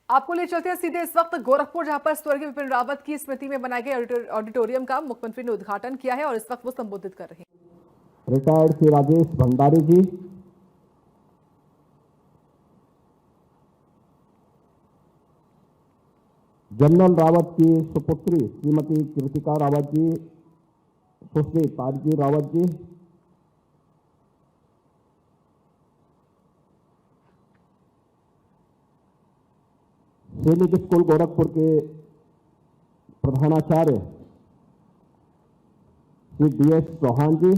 आपको ले चलते हैं सीधे इस वक्त गोरखपुर, जहां पर स्वर्गीय विपिन रावत की स्मृति में बनाए गए ऑडिटोरियम का मुख्यमंत्री ने उद्घाटन किया है और इस वक्त वो संबोधित कर रहे हैं। रिटायर्ड श्री राजेश भंडारी जी, जनरल रावत की सुपुत्री श्रीमती कृतिका रावत जी, सुश्री तारजी रावत जी, सैनिक स्कूल गोरखपुर के प्रधानाचार्य श्री DS चौहान जी,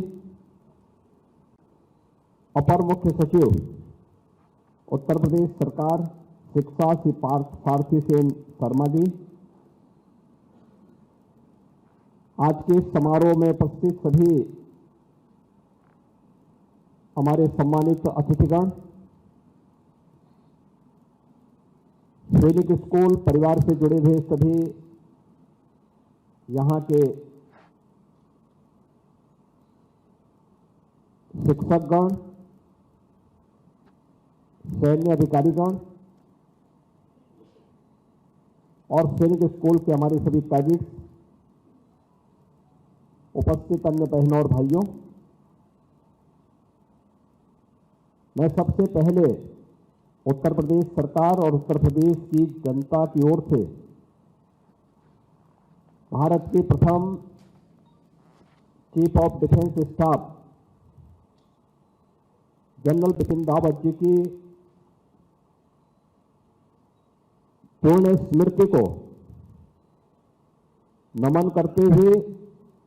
अपर मुख्य सचिव उत्तर प्रदेश सरकार शिक्षा श्री पार्थी सेन शर्मा जी, आज के इस समारोह में उपस्थित सभी हमारे सम्मानित अतिथिगण, सैनिक स्कूल परिवार से जुड़े हुए सभी यहाँ के शिक्षकगण, सैन्य अधिकारीगण और सैनिक स्कूल के हमारे सभी कैडेट्स, उपस्थित अन्य बहनों और भाइयों, मैं सबसे पहले उत्तर प्रदेश सरकार और उत्तर प्रदेश की जनता की ओर से भारत के प्रथम chief of defence staff general Bipin Rawat ji की पूर्ण स्मृति को नमन करते हुए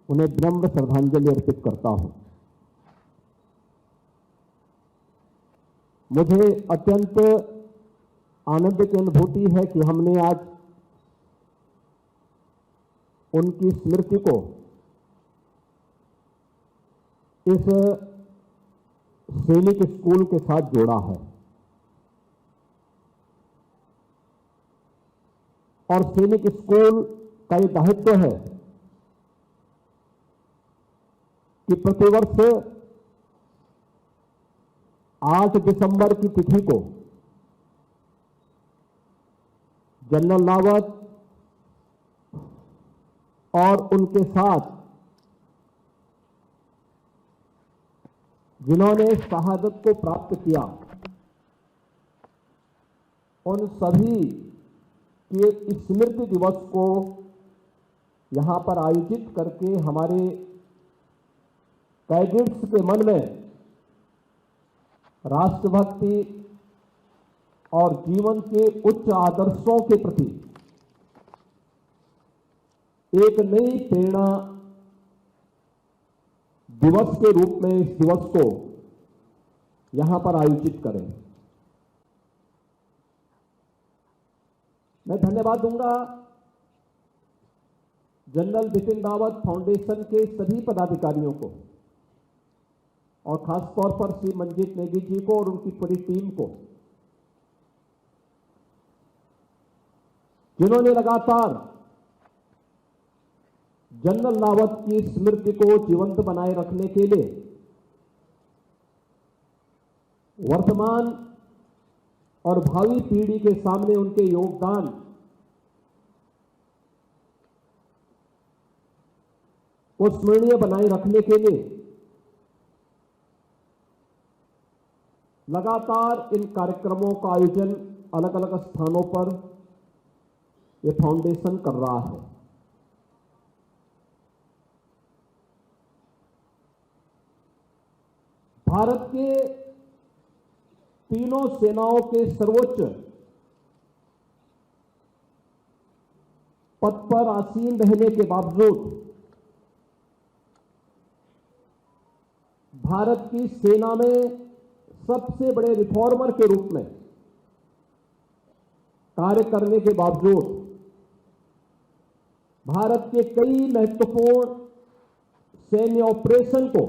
उन्हें विनम्र श्रद्धांजलि अर्पित करता हूं। मुझे अत्यंत आनंद की अनुभूति है कि हमने आज उनकी स्मृति को इस सैनिक स्कूल के साथ जोड़ा है और सैनिक स्कूल का ये दायित्व है कि प्रतिवर्ष 8 दिसंबर की तिथि को जनरल रावत और उनके साथ जिन्होंने शहादत को प्राप्त किया, उन सभी के स्मृति दिवस को यहां पर आयोजित करके हमारे कैडेट्स के मन में राष्ट्रभक्ति और जीवन के उच्च आदर्शों के प्रति एक नई प्रेरणा दिवस के रूप में इस दिवस को यहां पर आयोजित करें। मैं धन्यवाद दूंगा जनरल बिपिन रावत फाउंडेशन के सभी पदाधिकारियों को और खासतौर पर श्री मंजीत नेगी जी को और उनकी पूरी टीम को, जिन्होंने लगातार जनरल रावत की स्मृति को जीवंत बनाए रखने के लिए वर्तमान और भावी पीढ़ी के सामने उनके योगदान को स्मरणीय बनाए रखने के लिए लगातार इन कार्यक्रमों का आयोजन अलग अलग स्थानों पर यह फाउंडेशन कर रहा है। भारत के तीनों सेनाओं के सर्वोच्च पद पर आसीन रहने के बावजूद भारत की सेना में सबसे बड़े रिफॉर्मर के रूप में कार्य करने के बावजूद भारत के कई महत्वपूर्ण सैन्य ऑपरेशन को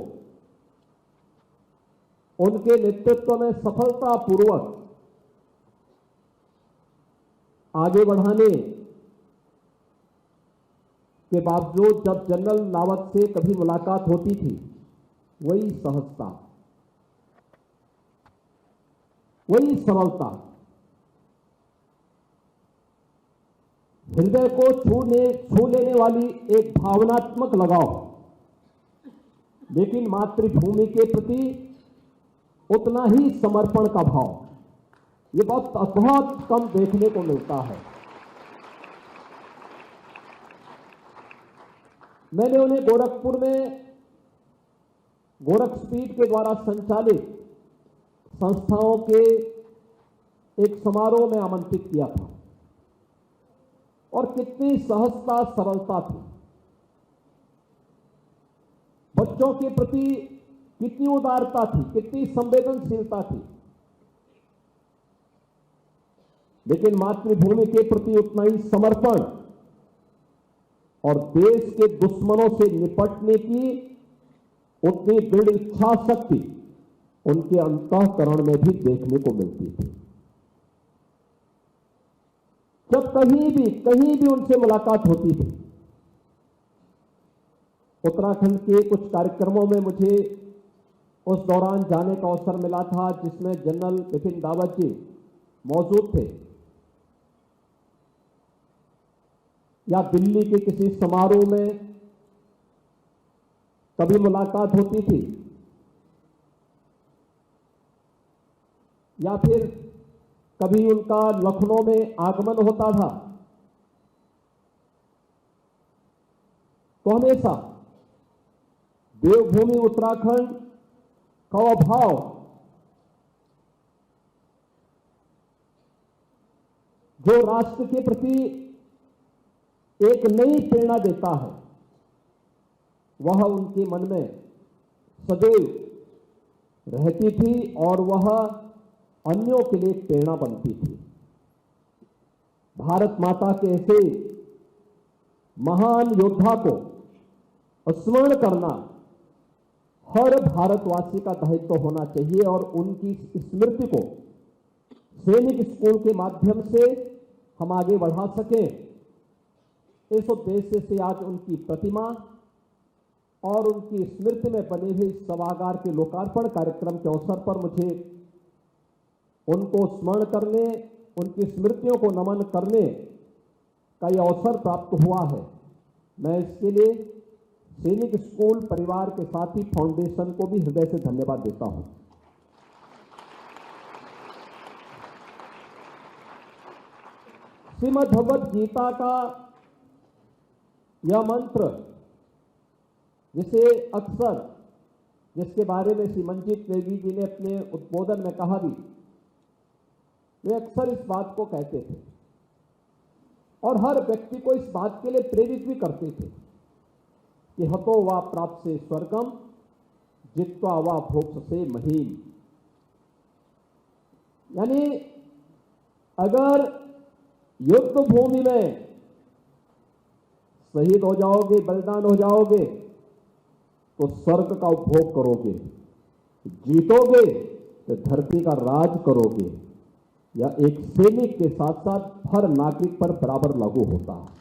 उनके नेतृत्व में सफलतापूर्वक आगे बढ़ाने के बावजूद जब जनरल रावत से कभी मुलाकात होती थी, वही सहजता, वही सरलता हृदय को छू लेने वाली एक भावनात्मक लगाव, लेकिन मातृभूमि के प्रति उतना ही समर्पण का भाव, ये बहुत कम देखने को मिलता है। मैंने उन्हें गोरखपुर में गोरखपीठ के द्वारा संचालित संस्थाओं के एक समारोह में आमंत्रित किया था, और कितनी सहजता सरलता थी। बच्चों के प्रति कितनी उदारता थी, कितनी संवेदनशीलता थी, लेकिन मातृभूमि के प्रति उतना ही समर्पण और देश के दुश्मनों से निपटने की उतनी दृढ़ इच्छा शक्ति उनके अंतःकरण में भी देखने को मिलती थी। जब कहीं भी उनसे मुलाकात होती थी, उत्तराखंड के कुछ कार्यक्रमों में मुझे उस दौरान जाने का अवसर मिला था, जिसमें जनरल बिपिन रावत जी मौजूद थे, या दिल्ली के किसी समारोह में कभी मुलाकात होती थी, या फिर कभी उनका लखनऊ में आगमन होता था, तो हमेशा देवभूमि उत्तराखंड का भाव जो राष्ट्र के प्रति एक नई प्रेरणा देता है, वह उनके मन में सदैव रहती थी और वह अन्यों के लिए प्रेरणा बनती थी। भारत माता के ऐसे महान योद्धा को स्मरण करना हर भारतवासी का दायित्व होना चाहिए, और उनकी स्मृति को सैनिक स्कूल के माध्यम से हम आगे बढ़ा सकें, इस उद्देश्य से आज उनकी प्रतिमा और उनकी स्मृति में बने हुए सभागार के लोकार्पण कार्यक्रम के अवसर पर मुझे उनको स्मरण करने, उनकी स्मृतियों को नमन करने का यह अवसर प्राप्त हुआ है। मैं इसके लिए सैनिक स्कूल परिवार के साथ ही फाउंडेशन को भी हृदय से धन्यवाद देता हूं। श्रीमद् भगवद गीता का यह मंत्र, जिसे अक्सर, जिसके बारे में श्री मंजीत नेगी जी ने अपने उद्बोधन में कहा भी, वे अक्सर इस बात को कहते थे और हर व्यक्ति को इस बात के लिए प्रेरित भी करते थे कि हतो वा प्राप्त से स्वर्गम जित्वा वा भोक्ष से महीन। यानी अगर युद्ध भूमि में शहीद हो जाओगे, बलिदान हो जाओगे, तो स्वर्ग का उपभोग करोगे, जीतोगे तो धरती का राज करोगे। या एक सैनिक के साथ साथ हर नागरिक पर बराबर लागू होता है।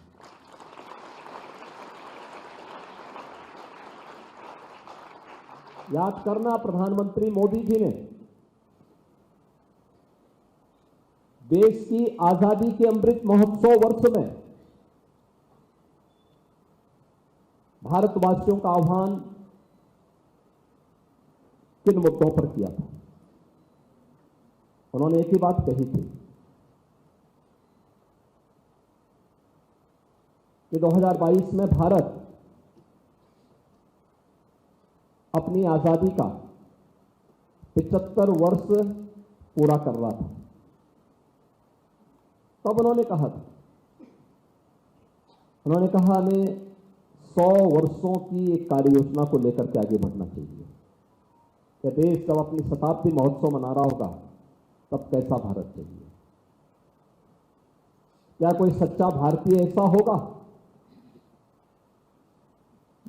याद करना, प्रधानमंत्री मोदी जी ने देश की आजादी के अमृत महोत्सव वर्ष में भारतवासियों का आह्वान किन मुद्दों पर किया था। उन्होंने एक ही बात कही थी कि 2022 में भारत अपनी आजादी का 75 वर्ष पूरा कर रहा था। तब उन्होंने कहा था, उन्होंने कहा हमें 100 वर्षों की एक कार्य योजना को लेकर के आगे बढ़ना चाहिए। कि देश जब अपनी शताब्दी महोत्सव मना रहा होगा तब कैसा भारत चाहिए। क्या कोई सच्चा भारतीय ऐसा होगा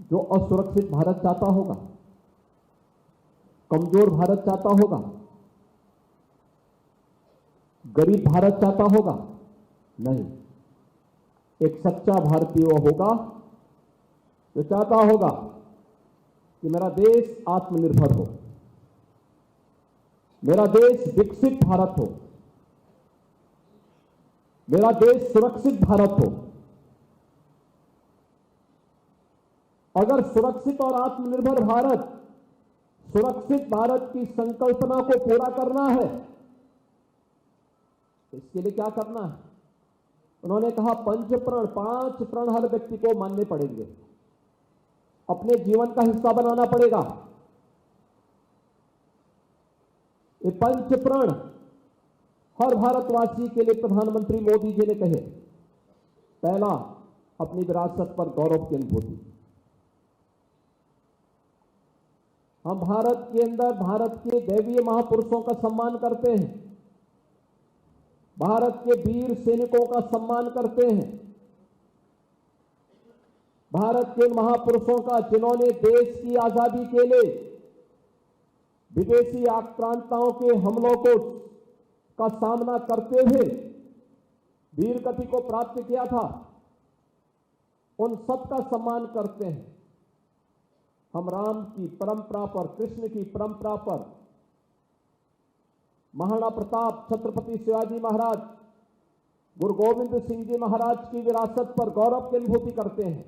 जो असुरक्षित भारत चाहता होगा, कमजोर भारत चाहता होगा, गरीब भारत चाहता होगा? नहीं। एक सच्चा भारतीय वो होगा जो चाहता होगा कि मेरा देश आत्मनिर्भर हो, मेरा देश विकसित भारत हो, मेरा देश सुरक्षित भारत हो, अगर सुरक्षित और आत्मनिर्भर भारत, सुरक्षित भारत की संकल्पना को पूरा करना है, तो इसके लिए क्या करना है? उन्होंने कहा 5 प्रण हर व्यक्ति को मानने पड़ेंगे, अपने जीवन का हिस्सा बनाना पड़ेगा। ये 5 प्रण हर भारतवासी के लिए प्रधानमंत्री मोदी जी ने कहे। पहला, अपनी विरासत पर गौरव की अनुभूति। हम भारत के अंदर भारत के दैवीय महापुरुषों का सम्मान करते हैं, भारत के वीर सैनिकों का सम्मान करते हैं, भारत के महापुरुषों का जिन्होंने देश की आजादी के लिए विदेशी आक्रांताओं के हमलों का सामना करते हुए वीर गति को प्राप्त किया था, उन सबका सम्मान करते हैं। हम राम की परंपरा पर, कृष्ण की परंपरा पर, महाराणा प्रताप, छत्रपति शिवाजी महाराज, गुरु गोविंद सिंह जी महाराज की विरासत पर गौरव की अनुभूति करते हैं।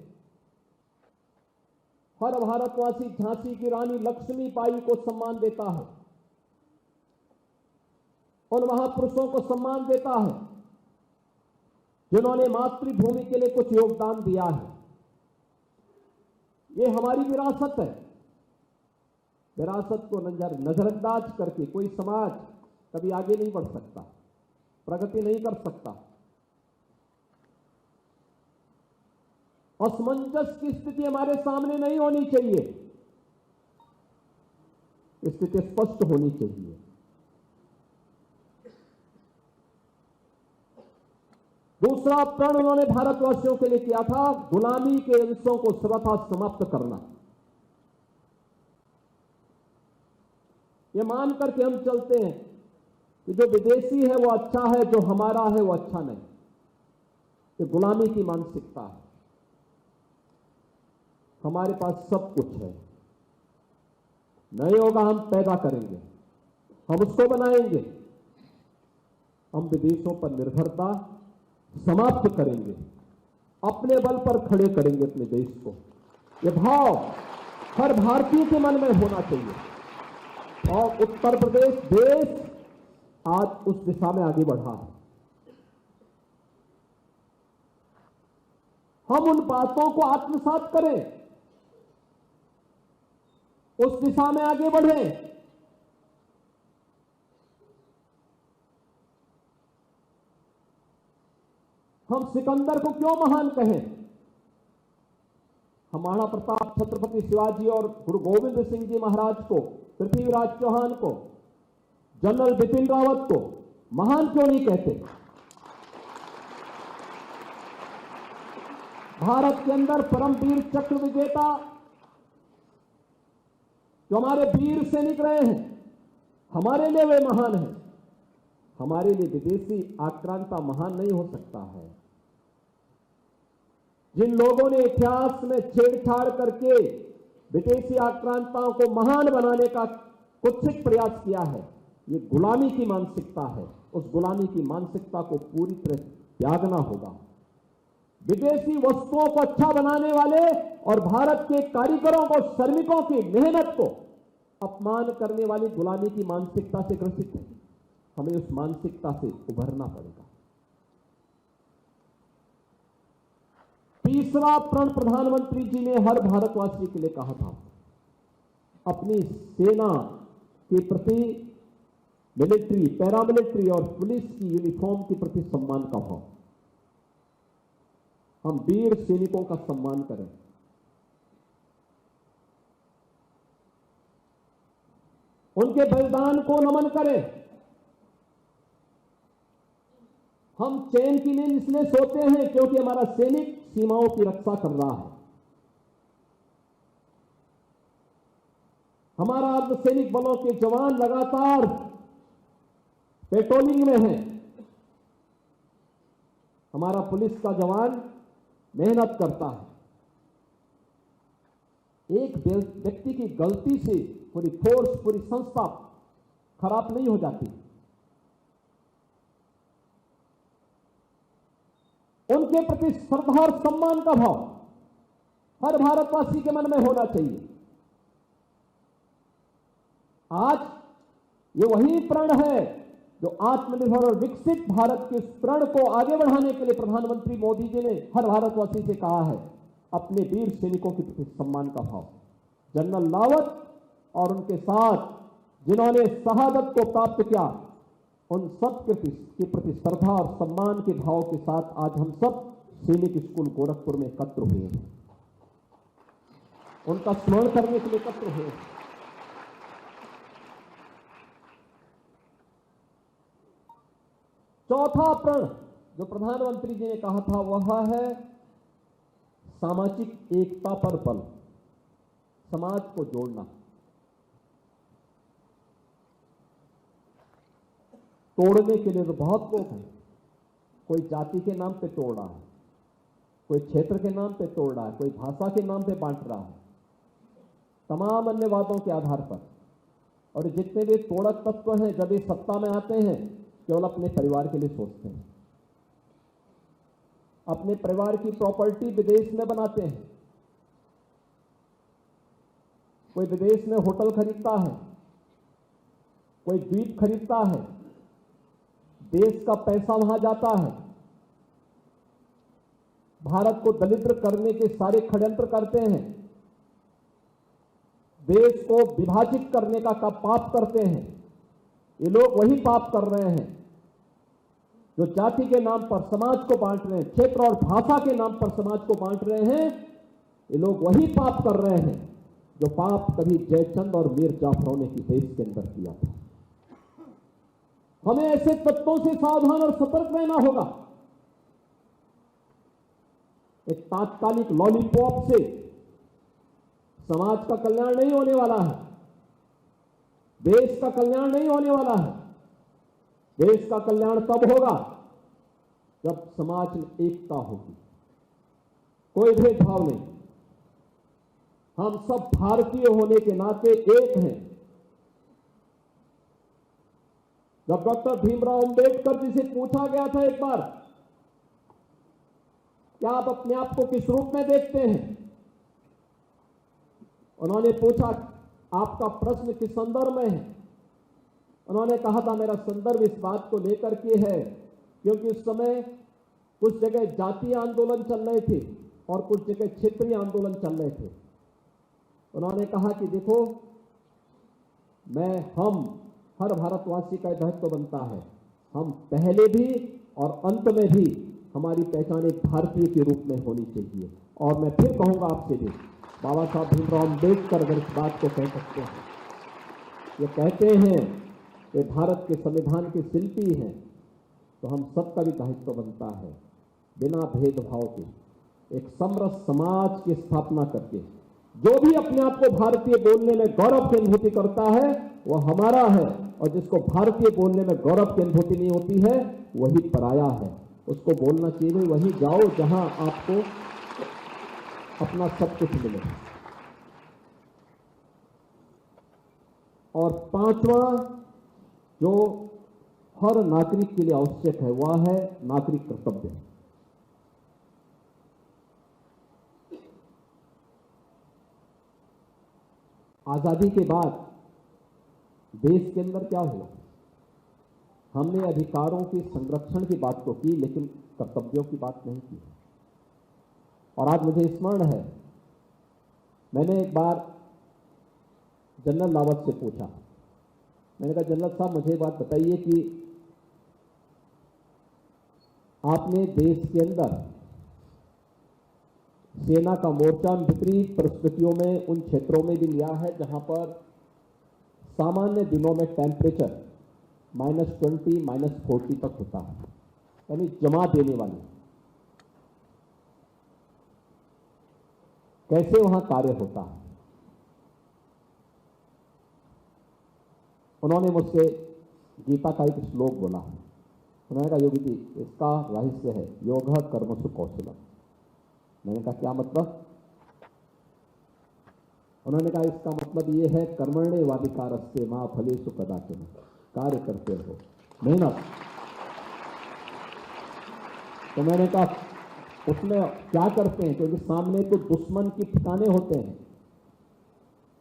हर भारतवासी झांसी की रानी लक्ष्मीबाई को सम्मान देता है, उन महापुरुषों को सम्मान देता है जिन्होंने मातृभूमि के लिए कुछ योगदान दिया है। ये हमारी विरासत है। विरासत को नजरअंदाज करके कोई समाज कभी आगे नहीं बढ़ सकता, प्रगति नहीं कर सकता। असमंजस की स्थिति हमारे सामने नहीं होनी चाहिए, स्थिति स्पष्ट होनी चाहिए। दूसरा प्रण उन्होंने भारतवासियों के लिए किया था, गुलामी के अंशों को सर्वथा समाप्त करना। यह मान करके हम चलते हैं कि जो विदेशी है वो अच्छा है, जो हमारा है वो अच्छा नहीं। ये गुलामी की मानसिकता है। हमारे पास सब कुछ है, नहीं होगा हम पैदा करेंगे, हम उसको बनाएंगे। हम विदेशों पर निर्भरता समाप्त करेंगे, अपने बल पर खड़े करेंगे अपने देश को। यह भाव हर भारतीय के मन में होना चाहिए और उत्तर प्रदेश देश आज उस दिशा में आगे बढ़ा है। हम उन बातों को आत्मसात करें, उस दिशा में आगे बढ़ें। हम सिकंदर को क्यों महान कहें? हम महाराणा प्रताप, छत्रपति शिवाजी और गुरु गोविंद सिंह जी महाराज को, पृथ्वीराज चौहान को, जनरल बिपिन रावत को महान क्यों नहीं कहते? भारत के अंदर परमवीर चक्र विजेता जो हमारे वीर सैनिक रहे हैं, हमारे लिए वे महान हैं। हमारे लिए विदेशी आक्रांता महान नहीं हो सकता है। जिन लोगों ने इतिहास में छेड़छाड़ करके विदेशी आक्रांताओं को महान बनाने का कुत्सित प्रयास किया है, ये गुलामी की मानसिकता है। उस गुलामी की मानसिकता को पूरी तरह त्यागना होगा। विदेशी वस्तुओं को अच्छा बनाने वाले और भारत के कारीगरों को, श्रमिकों की मेहनत को अपमान करने वाली गुलामी की मानसिकता से ग्रसित है। हमें उस मानसिकता से उभरना पड़ेगा। तीसरा प्रण प्रधानमंत्री जी ने हर भारतवासी के लिए कहा था, अपनी सेना के प्रति, मिलिट्री, पैरामिलिट्री और पुलिस की यूनिफॉर्म के प्रति सम्मान का भाव। हम वीर सैनिकों का सम्मान करें, उनके बलिदान को नमन करें। हम चैन की नींद इसलिए सोते हैं क्योंकि हमारा सैनिक सीमाओं की रक्षा कर रहा है। हमारा अर्धसैनिक बलों के जवान लगातार पेट्रोलिंग में हैं। हमारा पुलिस का जवान मेहनत करता है। एक व्यक्ति की गलती से पूरी फोर्स, पूरी संस्था खराब नहीं हो जाती। उनके प्रति श्रद्धा और सम्मान का भाव, हर भारतवासी के मन में होना चाहिए। आज ये वही प्रण है जो आत्मनिर्भर और विकसित भारत के इस प्रण को आगे बढ़ाने के लिए प्रधानमंत्री मोदी जी ने हर भारतवासी से कहा है, अपने वीर सैनिकों के प्रति सम्मान का भाव। जनरल रावत और उनके साथ जिन्होंने शहादत को प्राप्त किया, उन सब के प्रति श्रद्धा और सम्मान के भाव के साथ आज हम सब सैनिक स्कूल गोरखपुर में एकत्र हुए हैं, उनका स्मरण करने के लिए एकत्र हुए हैं। चौथा प्रण जो प्रधानमंत्री जी ने कहा था वह है सामाजिक एकता पर बल, समाज को जोड़ना। तोड़ने के लिए तो बहुत लोग हैं, कोई जाति के नाम पे तोड़ रहा है, कोई क्षेत्र के नाम पे तोड़ रहा है, कोई भाषा के नाम पे बांट रहा है, तमाम अन्य बातों के आधार पर। और जितने भी तोड़क तत्व हैं जब ये सत्ता में आते हैं केवल अपने परिवार के लिए सोचते हैं, अपने परिवार की प्रॉपर्टी विदेश में बनाते हैं। कोई विदेश में होटल खरीदता है, कोई द्वीप खरीदता है, देश का पैसा वहां जाता है, भारत को दलिद्र करने के सारे षड्यंत्र करते हैं, देश को विभाजित करने का पाप करते हैं। ये लोग वही पाप कर रहे हैं जो जाति के नाम पर समाज को बांट रहे हैं, क्षेत्र और भाषा के नाम पर समाज को बांट रहे हैं। ये लोग वही पाप कर रहे हैं जो पाप कभी जयचंद और मीर जाफरों ने की देश के अंदर किया था। हमें ऐसे तत्वों से सावधान और सतर्क रहना होगा। एक तात्कालिक लॉलीपॉप से समाज का कल्याण नहीं होने वाला है, देश का कल्याण नहीं होने वाला है। देश का कल्याण तब होगा जब समाज में एकता होगी, कोई भेदभाव नहीं। हम सब भारतीय होने के नाते एक हैं। जब डॉक्टर भीमराव अंबेडकर जी से पूछा गया था एक बार, क्या आप अपने आप को किस रूप में देखते हैं, उन्होंने पूछा आपका प्रश्न किस संदर्भ में है। उन्होंने कहा था मेरा संदर्भ इस बात को लेकर के है क्योंकि उस समय कुछ जगह जातीय आंदोलन चल रहे थे और कुछ जगह क्षेत्रीय आंदोलन चल रहे थे। उन्होंने कहा कि देखो, हम हर भारतवासी का दायित्व बनता है, हम पहले भी और अंत में भी हमारी पहचान एक भारतीय के रूप में होनी चाहिए। और मैं फिर कहूंगा आपसे भी, बाबा साहब भीमराव अंबेडकर अगर इस बात को कह सकते हैं, ये कहते हैं कि भारत के संविधान के शिल्पी हैं, तो हम सबका भी दायित्व बनता है बिना भेदभाव के एक समरस समाज की स्थापना करके जो भी अपने आप को भारतीय बोलने में गौरव की अनुभूति करता है वह हमारा है, और जिसको भारतीय बोलने में गौरव की अनुभूति नहीं होती है वही पराया है। उसको बोलना चाहिए वहीं जाओ जहां आपको अपना सब कुछ मिले। और पांचवा जो हर नागरिक के लिए आवश्यक है वह है नागरिक कर्तव्य। आजादी के बाद देश के अंदर क्या हुआ? हमने अधिकारों के संरक्षण की बात तो की लेकिन कर्तव्यों की बात नहीं की। और आज मुझे स्मरण है, मैंने एक बार जनरल रावत से पूछा, मैंने कहा जनरल साहब मुझे बात बताइए कि आपने देश के अंदर सेना का मोर्चा विपरीत परिस्थितियों में उन क्षेत्रों में भी लिया है जहां पर सामान्य दिनों में टेम्परेचर -20 -40 तक होता है, यानी जमा देने वाली। कैसे वहां कार्य होता है? उन्होंने मुझसे गीता का एक श्लोक बोला। उन्होंने कहा योगी जी इसका रहस्य है योग कर्मसु कौशलम। मैंने कहा क्या मतलब? उन्होंने कहा इसका मतलब ये है कर्मण्येवाधिकारस्ते मा फलेषु कदाचन, कार्य करते रहो, मेहनत। तो मैंने कहा उसमें क्या करते हैं, क्योंकि सामने तो दुश्मन की ठिकाने होते हैं।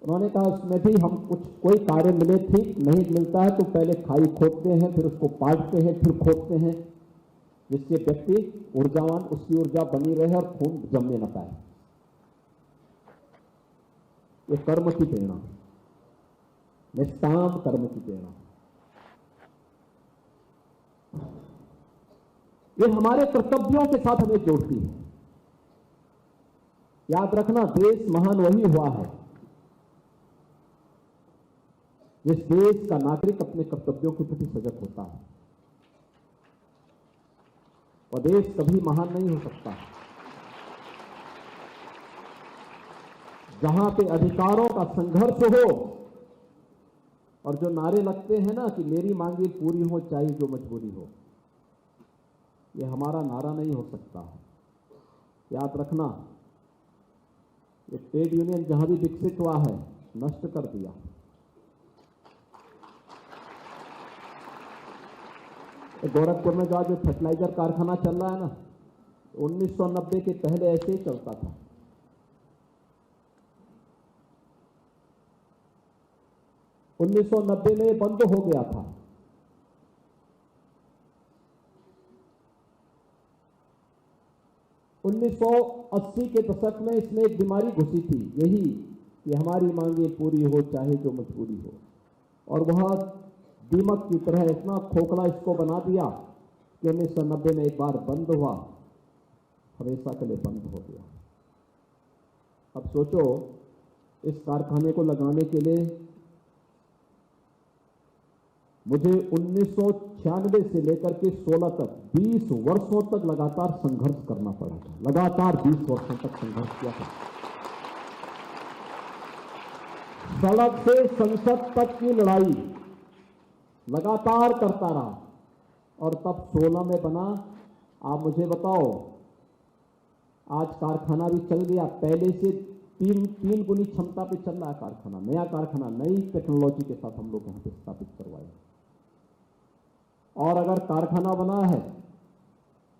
उन्होंने कहा उसमें भी हम कोई कार्य मिले, ठीक नहीं मिलता है तो पहले खाई खोदते हैं, फिर उसको पाटते हैं, फिर खोदते हैं, जिससे व्यक्ति ऊर्जावान, उसकी ऊर्जा बनी रहे और खून जमने न पाए। ये कर्म की प्रेरणा, निष्काम कर्म की प्रेरणा, ये हमारे कर्तव्यों के साथ हमें जोड़ती है। याद रखना, देश महान वही हुआ है जिस देश का नागरिक अपने कर्तव्यों के प्रति सजग होता है, और देश कभी महान नहीं हो सकता जहां पे अधिकारों का संघर्ष हो और जो नारे लगते हैं ना कि मेरी मांगे पूरी हो चाहे जो मजबूरी हो, ये हमारा नारा नहीं हो सकता। याद रखना, ये ट्रेड यूनियन जहां भी विकसित हुआ है नष्ट कर दिया। गोरखपुर में जो फर्टिलाइजर कारखाना चल रहा है ना, 1990 के पहले ऐसे ही चलता था। उन्नीस सौ 1990 में बंद हो गया था। उन्नीस सौ 1980 के दशक में इसमें एक बीमारी घुसी थी, यही कि हमारी मांगे पूरी हो चाहे जो मजबूरी हो, और वह दीमक की तरह इतना खोखला इसको बना दिया कि 1990 में एक बार बंद हुआ, हमेशा के लिए बंद हो गया। अब सोचो, इस कारखाने को लगाने के लिए मुझे 1996 से लेकर के 16 तक 20 वर्षों तक लगातार संघर्ष करना पड़ा था। लगातार 20 वर्षों तक संघर्ष किया था। सड़क से संसद तक की लड़ाई लगातार करता रहा, और तब 16 में बना। आप मुझे बताओ, आज कारखाना भी चल गया, पहले से तीन गुनी क्षमता पे चल रहा है कारखाना, नया कारखाना, नई टेक्नोलॉजी के साथ हम लोग यहां पे स्थापित करवाए। और अगर कारखाना बना है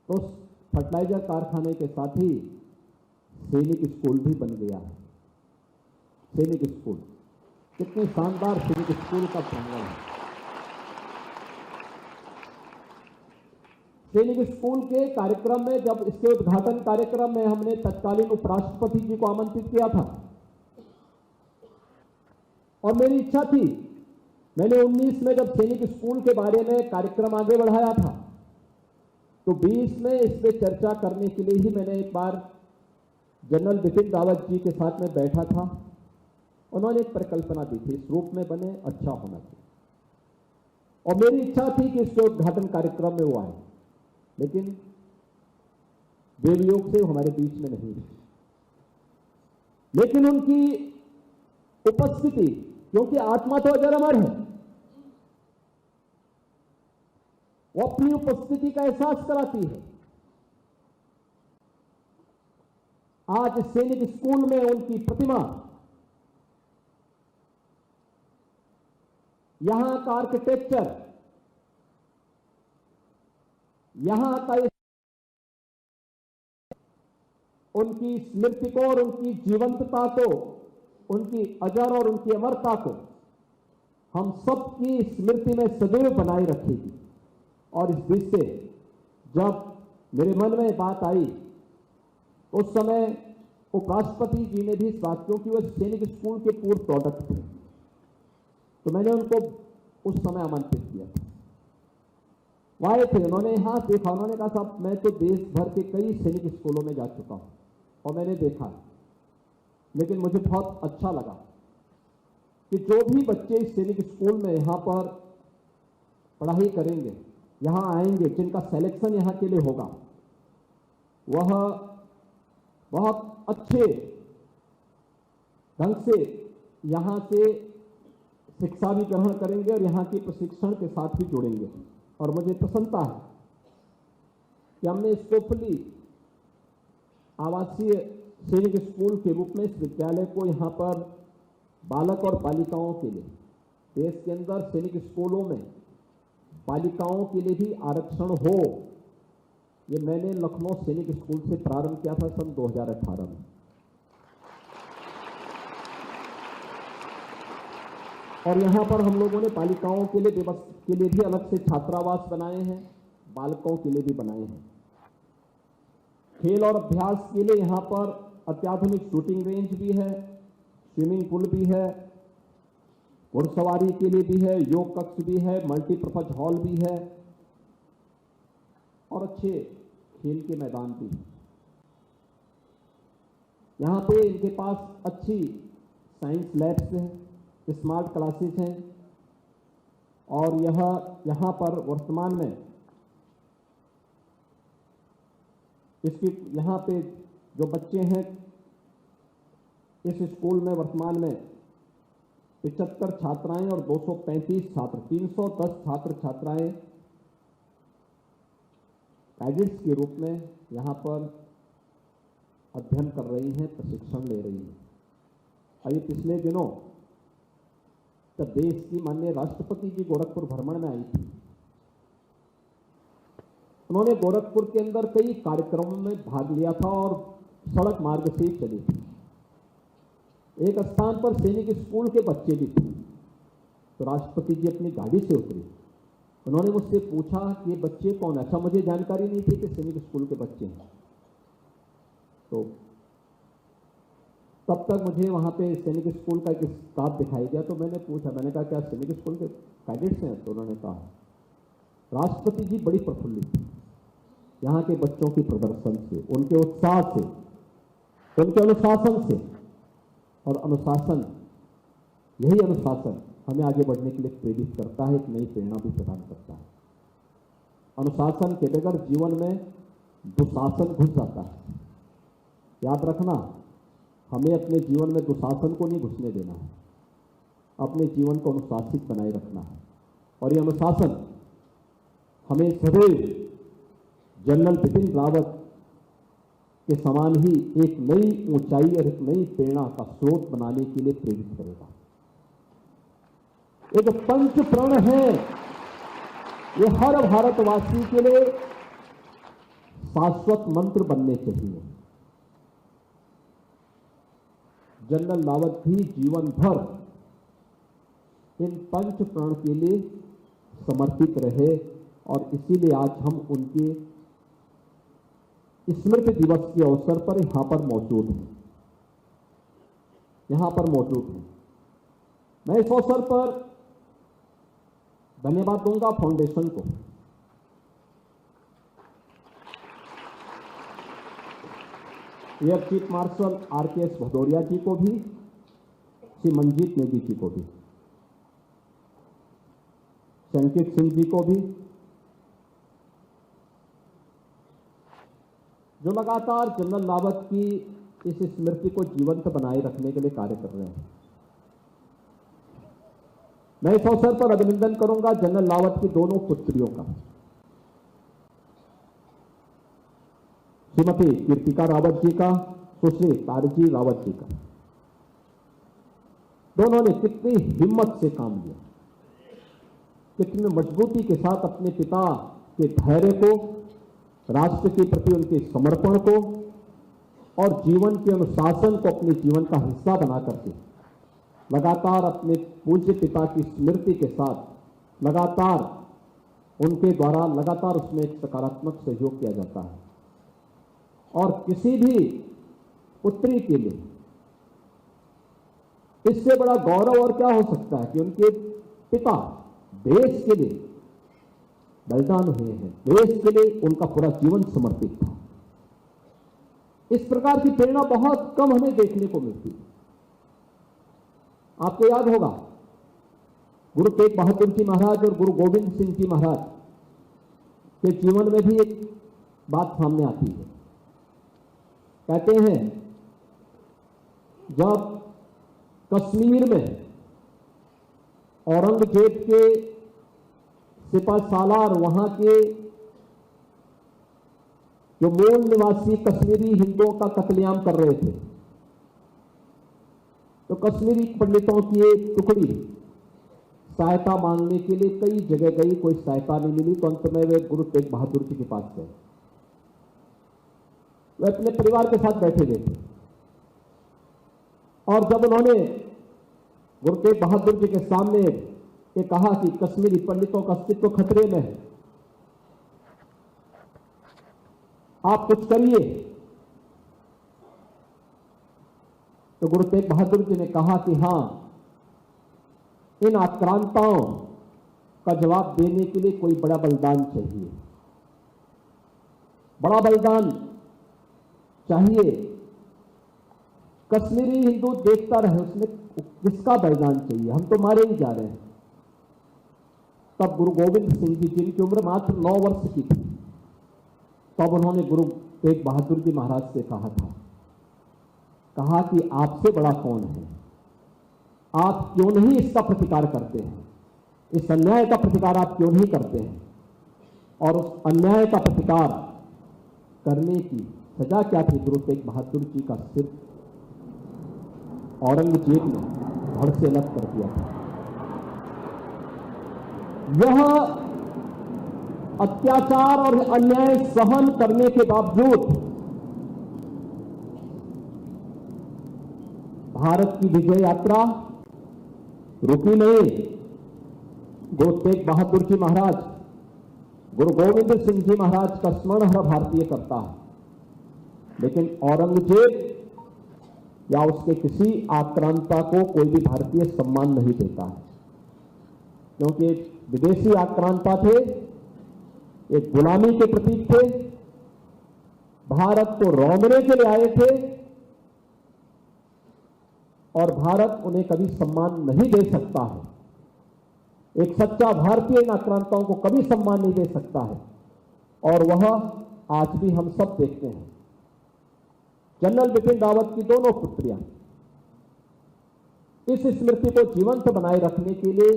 तो फर्टिलाइजर कारखाने के साथ ही सैनिक स्कूल भी बन गया है। सैनिक स्कूल, कितने शानदार सैनिक स्कूल का प्रांगण है। सैनिक स्कूल के कार्यक्रम में, जब इसके उद्घाटन कार्यक्रम में हमने तत्कालीन उपराष्ट्रपति जी को आमंत्रित किया था, और मेरी इच्छा थी, मैंने 19 में जब सैनिक स्कूल के बारे में कार्यक्रम आगे बढ़ाया था, तो 20 में इस पे चर्चा करने के लिए ही मैंने एक बार जनरल बिपिन रावत जी के साथ में बैठा था। उन्होंने एक परिकल्पना दी थी, इस रूप में बने, अच्छा होना चाहिए, और मेरी इच्छा थी कि इसके उद्घाटन कार्यक्रम में वो आए, लेकिन देवयोग से हमारे बीच में नहीं है। लेकिन उनकी उपस्थिति, क्योंकि आत्मा तो अजर अमर है, वो अपनी उपस्थिति का एहसास कराती है। आज सैनिक स्कूल में उनकी प्रतिमा, यहां का आर्किटेक्चर, यहां का उनकी स्मृति को और उनकी जीवंतता को, उनकी अजर और उनकी अमरता को हम सबकी स्मृति में सदैव बनाए रखेगी। और इस दृष्टि से जब मेरे मन में बात आई, उस समय उपराष्ट्रपति जी ने भी इस बात, क्योंकि वह सैनिक स्कूल के पूर्व प्रोडक्ट थे, तो मैंने उनको उस समय आमंत्रित किया था। वो आए थे, उन्होंने यहां देखा, उन्होंने कहा साहब मैं तो देश भर के कई सैनिक स्कूलों में जा चुका हूं और मैंने देखा, लेकिन मुझे बहुत अच्छा लगा कि जो भी बच्चे इस सैनिक स्कूल में यहां पर पढ़ाई करेंगे, यहां आएंगे, जिनका सिलेक्शन यहां के लिए होगा, वह बहुत अच्छे ढंग से यहां से शिक्षा भी ग्रहण करेंगे और यहां के प्रशिक्षण के साथ भी जुड़ेंगे। और मुझे प्रसन्नता है कि हमने इसको खुली आवासीय सैनिक स्कूल के रूप में इस विद्यालय को यहां पर बालक और बालिकाओं के लिए, देश के अंदर सैनिक स्कूलों में बालिकाओं के लिए भी आरक्षण हो, ये मैंने लखनऊ सैनिक स्कूल से प्रारंभ किया था सन 2018 में। और यहाँ पर हम लोगों ने बालिकाओं के लिए भी अलग से छात्रावास बनाए हैं, बालकों के लिए भी बनाए हैं। खेल और अभ्यास के लिए यहाँ पर अत्याधुनिक शूटिंग रेंज भी है, स्विमिंग पूल भी है, घुड़सवारी के लिए भी है, योग कक्ष भी है, मल्टीपर्पज हॉल भी है और अच्छे खेल के मैदान भी हैं। यहाँ पे इनके पास अच्छी साइंस लैब्स हैं, स्मार्ट क्लासेस हैं और यहाँ पर वर्तमान में यहाँ पे जो बच्चे हैं इस स्कूल में वर्तमान में 75 छात्राएं और 235 छात्र, 310 छात्र छात्राएं कैडेट्स के रूप में यहाँ पर अध्ययन कर रही हैं, प्रशिक्षण ले रही हैं। अभी पिछले दिनों जब देश की माननीय राष्ट्रपति जी गोरखपुर भ्रमण में आई थी, उन्होंने गोरखपुर के अंदर कई कार्यक्रमों में भाग लिया था और सड़क मार्ग से चली थी। एक स्थान पर सैनिक स्कूल के बच्चे भी थे, तो राष्ट्रपति जी अपनी गाड़ी से उतरे। उन्होंने मुझसे पूछा कि ये बच्चे कौन? अच्छा, मुझे जानकारी नहीं थी कि सैनिक स्कूल के बच्चे हैं। तो तब तक मुझे वहाँ पे सैनिक स्कूल का एक स्टाफ दिखाई दिया, तो मैंने पूछा, मैंने कहा क्या सैनिक स्कूल के कैडेट्स हैं? तो उन्होंने कहा। राष्ट्रपति जी बड़ी प्रफुल्लित थी यहाँ के बच्चों के प्रदर्शन से, उनके उत्साह से, उनके अनुशासन से। और अनुशासन, यही अनुशासन हमें आगे बढ़ने के लिए प्रेरित करता है, एक नई प्रेरणा भी प्रदान करता है। अनुशासन के बगैर जीवन में दुशासन घुस जाता है। याद रखना, हमें अपने जीवन में दुशासन को नहीं घुसने देना है, अपने जीवन को अनुशासित बनाए रखना है। और ये अनुशासन हमें सदैव जनरल बिपिन रावत के समान ही एक नई ऊंचाई और एक नई प्रेरणा का स्रोत बनाने के लिए प्रेरित करेगा। ये जो पंच प्रण है, ये हर भारतवासी के लिए शाश्वत मंत्र बनने चाहिए। जनरल रावत भी जीवन भर इन पंच प्रण के लिए समर्पित रहे और इसीलिए आज हम उनके स्मृति दिवस के अवसर पर यहाँ पर मौजूद हैं। मैं इस अवसर पर धन्यवाद दूंगा फाउंडेशन को। Air chief marshal RKS Bhadauria ji को भी, श्री मंजीत नेगी जी को भी, संकित सिंह जी को भी, जो लगातार जनरल रावत की इस स्मृति को जीवंत बनाए रखने के लिए कार्य कर रहे हैं। मैं इस अवसर पर अभिनंदन करूंगा जनरल रावत की दोनों पुत्रियों का, श्रीमती कीर्तिका रावत जी का, सुश्री तारजी रावत जी का। दोनों ने कितनी हिम्मत से काम लिया, कितनी मजबूती के साथ अपने पिता के धैर्य को, राष्ट्र के प्रति उनके समर्पण को और जीवन के अनुशासन को अपने जीवन का हिस्सा बना करके लगातार अपने पूज्य पिता की स्मृति के साथ लगातार उनके द्वारा लगातार उसमें एक सकारात्मक सहयोग किया जाता है। और किसी भी पुत्री के लिए इससे बड़ा गौरव और क्या हो सकता है कि उनके पिता देश के लिए बलिदान हुए हैं, देश के लिए उनका पूरा जीवन समर्पित था। इस प्रकार की प्रेरणा बहुत कम हमें देखने को मिलती है। आपको याद होगा गुरु तेग बहादुर जी महाराज और गुरु गोविंद सिंह जी महाराज के जीवन में भी एक बात सामने आती है। कहते हैं जब कश्मीर में औरंगजेब के सिपह सालार, वहां के जो मूल निवासी कश्मीरी हिंदुओं का कत्लेआम कर रहे थे, तो कश्मीरी पंडितों की एक टुकड़ी सहायता मांगने के लिए कई जगह गई, कोई सहायता नहीं मिली, तो अंत में वे गुरु तेग बहादुर जी के पास गए वे अपने परिवार के साथ बैठे हुए थे और जब उन्होंने गुरु तेग बहादुर जी के सामने ये कहा कि कश्मीरी पंडितों का अस्तित्व खतरे में है, आप कुछ करिए, तो गुरु तेग बहादुर जी ने कहा कि हां, इन आक्रांताओं का जवाब देने के लिए कोई बड़ा बलिदान चाहिए, बड़ा बलिदान चाहिए। कश्मीरी हिंदू देखता रहे उसमें किसका बलिदान चाहिए, हम तो मारे ही जा रहे हैं। तब गुरु गोविंद सिंह जी, जिनकी उम्र मात्र 9 वर्ष की थी, तब उन्होंने गुरु तेग बहादुर जी महाराज से कहा कि आपसे बड़ा कौन है, आप क्यों नहीं इसका प्रतिकार करते हैं, इस अन्याय का प्रतिकार आप क्यों नहीं करते हैं। और उस अन्याय का प्रतिकार करने की सजा क्या थी? गुरु तेग बहादुर जी का सिर औरंगजेब ने धड़ से अलग कर दिया था। यह अत्याचार और अन्याय सहन करने के बावजूद भारत की विजय यात्रा रुकी नहीं। गुरु तेग बहादुर जी महाराज, गुरु गोविंद सिंह जी महाराज का स्मरण हर भारतीय करता है, लेकिन औरंगजेब या उसके किसी आक्रांता को कोई भी भारतीय सम्मान नहीं देता है, क्योंकि विदेशी आक्रांता थे, एक गुलामी के प्रतीक थे, भारत को रौंदने के लिए आए थे और भारत उन्हें कभी सम्मान नहीं दे सकता है। एक सच्चा भारतीय इन आक्रांताओं को कभी सम्मान नहीं दे सकता है, और वह आज भी हम सब देखते हैं। जनरल बिपिन रावत की दोनों पुत्रियां इस स्मृति को जीवंत बनाए रखने के लिए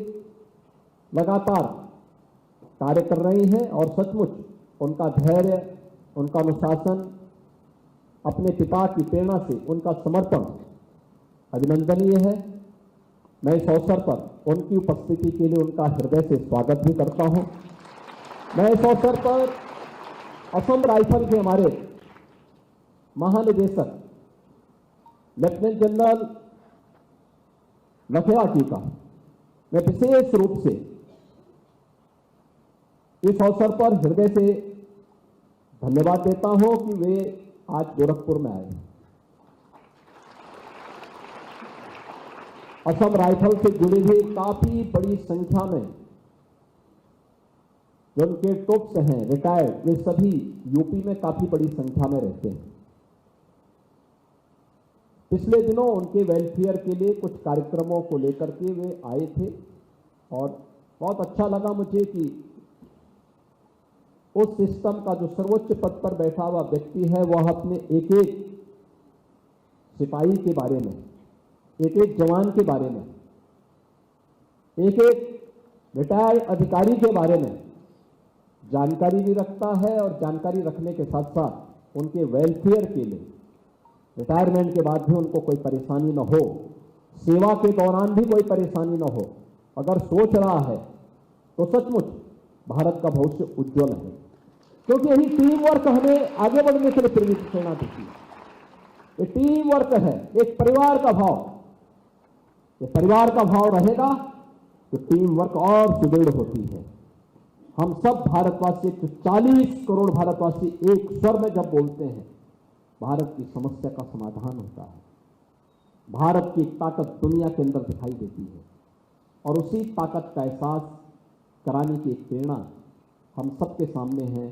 लगातार कार्य कर रही हैं, और सचमुच उनका धैर्य, उनका अनुशासन, अपने पिता की प्रेरणा से उनका समर्पण अभिनंदनीय है। मैं इस अवसर पर उनकी उपस्थिति के लिए उनका हृदय से स्वागत भी करता हूं। मैं इस अवसर पर असम राइफल के हमारे महानिदेशक लेफ्टिनेंट जनरल लखेड़ा जी का मैं विशेष रूप से इस अवसर पर हृदय से धन्यवाद देता हूं कि वे आज गोरखपुर में आए हैं। असम राइफल से जुड़ी हुई काफी बड़ी संख्या में जो उनके टॉप्स हैं रिटायर्ड, वे सभी यूपी में काफी बड़ी संख्या में रहते हैं। पिछले दिनों उनके वेलफेयर के लिए कुछ कार्यक्रमों को लेकर के वे आए थे, और बहुत अच्छा लगा मुझे कि उस सिस्टम का जो सर्वोच्च पद पर बैठा हुआ व्यक्ति है, वह अपने एक एक सिपाही के बारे में, एक एक जवान के बारे में, एक एक रिटायर्ड अधिकारी के बारे में जानकारी भी रखता है, और जानकारी रखने के साथ साथ उनके वेलफेयर के लिए रिटायरमेंट के बाद भी उनको कोई परेशानी न हो, सेवा के दौरान भी कोई परेशानी न हो, अगर सोच रहा है तो सचमुच भारत का भविष्य उज्जवल है। क्योंकि यही टीम वर्क हमें आगे बढ़ने के लिए प्रेरित करना चाहिए। ये टीम वर्क है, एक परिवार का भाव। ये परिवार का भाव रहेगा तो टीम वर्क और सुदृढ़ होती है। हम सब भारतवासी, 40 करोड़ भारतवासी एक स्वर में जब बोलते हैं, भारत की समस्या का समाधान होता है। भारत की ताकत दुनिया के अंदर दिखाई देती है, और उसी ताकत का एहसास कराने की एक प्रेरणा हम सबके सामने है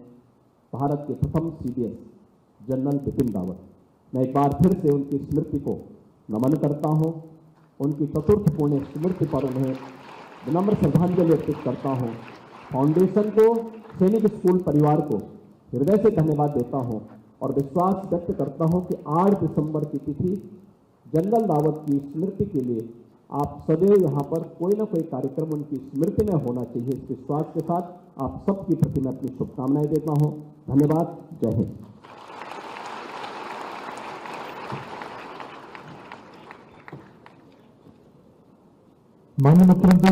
भारत के प्रथम सीडीएस जनरल बिपिन रावत। मैं एक बार फिर से उनकी स्मृति को नमन करता हूं, उनकी चतुर्थ पुण्य स्मृति पर उन्हें विनम्र श्रद्धांजलि अर्पित करता हूं। फाउंडेशन को, सैनिक स्कूल परिवार को हृदय से धन्यवाद देता हूं, और विश्वास व्यक्त करता हूं कि 8 दिसंबर की तिथि जनरल रावत की स्मृति के लिए आप सदैव यहाँ पर कोई ना कोई कार्यक्रम उनकी स्मृति में होना चाहिए। इस विश्वास के साथ आप सबकी प्रति मैं अपनी शुभकामनाएं देता हूं। धन्यवाद। जय हिंद। माननीय मुख्यमंत्री